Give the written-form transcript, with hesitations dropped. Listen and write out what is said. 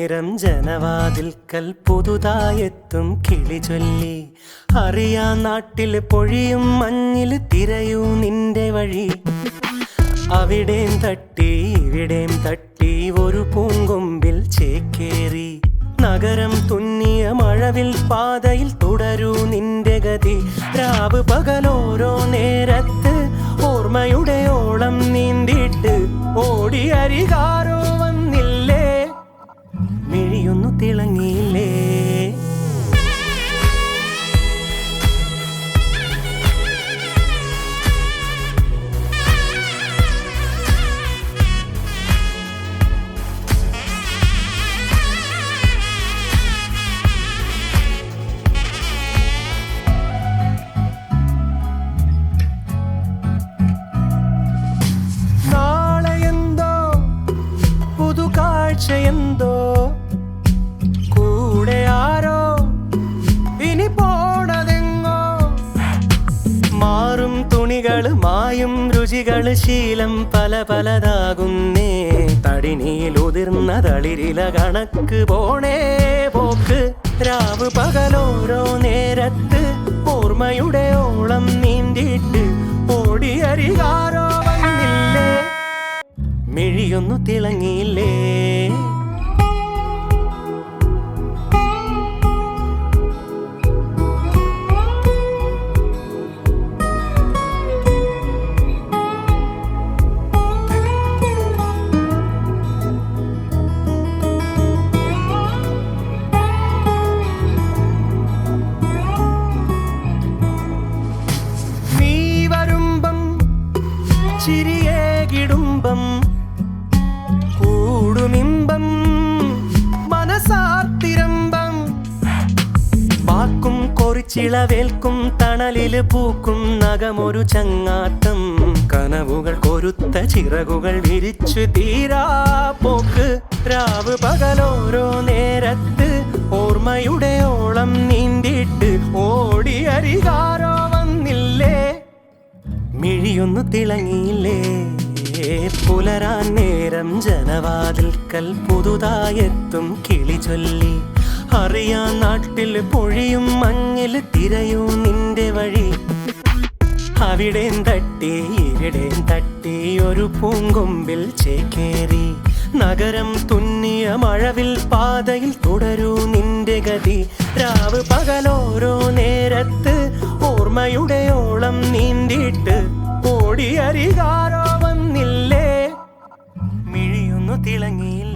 നേരം ജനവാതിൽക്കൽ പുതുതായെത്തും കിളി ചൊല്ലി അറിയാ നാട്ടിൽ പൊഴിയും മഞ്ഞിൽ തിരയൂ നിന്റെ വഴി. അവിടേം തട്ടി ഇവിടേം തട്ടി ഒരു പൂങ്കൊമ്പിൽ ചേക്കേറി നഗരം തുന്നിയ മഴവിൽ പാതയിൽ തുടരൂ നിന്റെ ഗതി. രാവ് പകലോരോ നേരത്ത് ഓർമ്മയുടെ ഓളം നീന്തിട്ട് ഓടി അരികാരോ വന്നില്ലേ, മിഴിയൊന്നു തിളങ്ങിയില്ലേ. എന്തോ കൂടെ ആരോ ഇനി പോണതെങ്ങോ. മാറും തുണികള് മായും രുചികള് ശീലം പല പലതാകുന്നേ. തടിനിയിൽ ഉതിർന്ന തളിരില കണക്ക് പോണേ പോക്ക്. രാവ് പകലോരോ നേരത്ത് ഓർമ്മയുടെ ഓളം നീന്തിയിട്ട് ഓടി അരികാരോ വന്നില്ലേ, മിഴിയൊന്നു തിളങ്ങിയില്ലേ. നീ വരുമ്പം ചിരിയേകിടുമ്പം കൂടുമിമ്പം മനസാത്തിരമ്പം. വാക്കും കൊറിച്ചിളവേൽക്കും തണലില് പൂക്കും നഖമൊരു ചങ്ങാത്തം. കനവുകൾ കൊരുത്ത ചിറകുകൾ വിരിച്ചു തീരാ പോക്ക്. രാവ് പകലോരോ നേരത്ത് ഓർമ്മയുടെ ഓളം നീന്തിയിട്ട് ഓടി അരികാരോ വന്നില്ലേ, മിഴിയൊന്നു തിളങ്ങിയില്ലേ. പുലരാൻ നേരം ജനവാതിൽക്കൽ പുതുതായെത്തും കിളി ചൊല്ലി അറിയാ നാട്ടിൽ പൊഴിയും മഞ്ഞിൽ തിരയൂ നിന്റെ വഴി. അവിടേം തട്ടി ഇവിടേം തട്ടി ഒരു പൂങ്കൊമ്പിൽ ചേക്കേറി നഗരം തുന്നിയ മഴവിൽ പാതയിൽ തുടരൂ നിന്റെ ഗതി. രാവ് പകലോരോ നേരത്ത് ഓർമ്മയുടെ ഓളം നീന്തിയിട്ട് ഓടി അരികാരോ വന്നില്ലേ, മിഴിയൊന്നു തിളങ്ങിയില്ല.